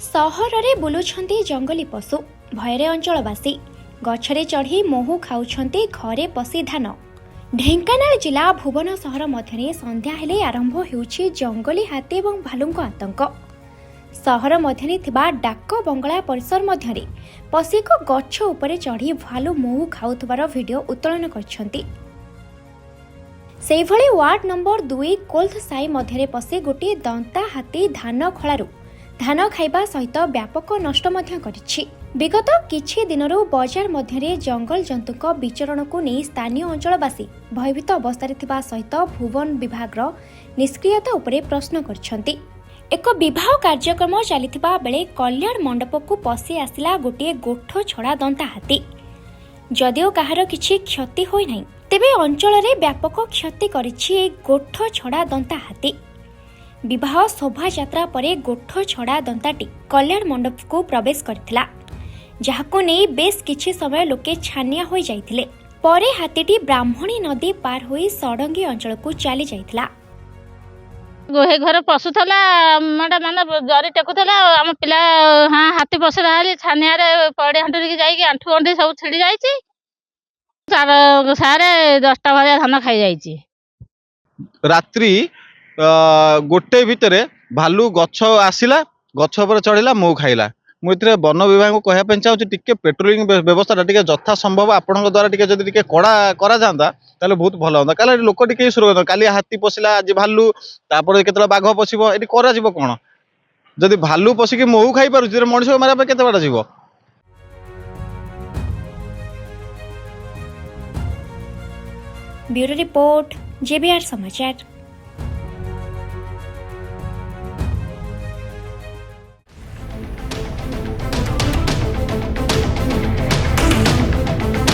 सहर बुलुछंती जंगली पशु भୟରେ अंचलवासी गछरे चढ़ी मोहु खाउछंती घरे पशि धान। ढेंकानाल जिला भुवन सहर मध्य संध्या हेले आरंभ होउछि जंगली हाथी और भालुंक आतंक। सहर मध्य थिबा डाक बंगला परिसर मध्य पशिक गछ उपरे चढ़ी भालु मोहु खाउथबार वीडियो उत्तोलन करछंती। सेहिभଳି वार्ड नंबर 2 कोल्थ साई मध्य पशि गोटे दंता हाथी धान खଳାରୁ धान खाइबा सहित व्यापक नष्ट करिछि। विगत किछि दिनरु बजार मध्य जंगल जंतुक विचरण को नहीं स्थानीय अंचलवासी भयभीत अवस्था थिबा सहित भुवन विभाग निष्क्रियता उपरे प्रश्न करछंती। एक विवाह कार्यक्रम चलिथिबा बेले कल्याण मंडप को पशि आसिला गोटे गोठ छड़ा दंता हाथी। जदिओ काहार किछि क्षति होई नाही, तेबे अंचल रे व्यापक क्षति करिछि ए गोठ छड़ा दंता हाथी। विवाह शोभा यात्रा परे गोठ छड़ा दंताटी कल्याण मंडप को प्रवेश करथिला, जहाको नै बेस किछि समय लोके छानिया होई जाइथिले। परे हाथीटी ब्राह्मणी नदी पार होई सडंगी अंचल को चली जाइथिला। गोहे घर पशुला माने जरी टेकुला आम पिला हाँ हाथी पशुला छानिया पड़े हांटू जाइए आंठू अंठी सब छिड़ी जाइए। सारे 10टा भाया धान खाई जाइए। रात्रि गोटे भितरे भालू गछ आसिला, गछ पर चढ़िला, मो खाइला। मुझे वन विभाग को कहना चाहिए टिके पेट्रोलिंग व्यवस्था टिके यथा संभव आपण द्वारा टिके जदि टिके कड़ा करा जांदा ताले बहुत भल होता। काले लोक टिके सुरक्षित काली हाथी पशिला, आज भालू, तापर केतला बाघ पशिबो, एटी करा जिवो कोन? जदि भालू पशिकी मोहु खाई पारुछि त मनुष्य मारा पे केते बडा जिवो। ब्यूरो रिपोर्ट, जेबीआर समाचार।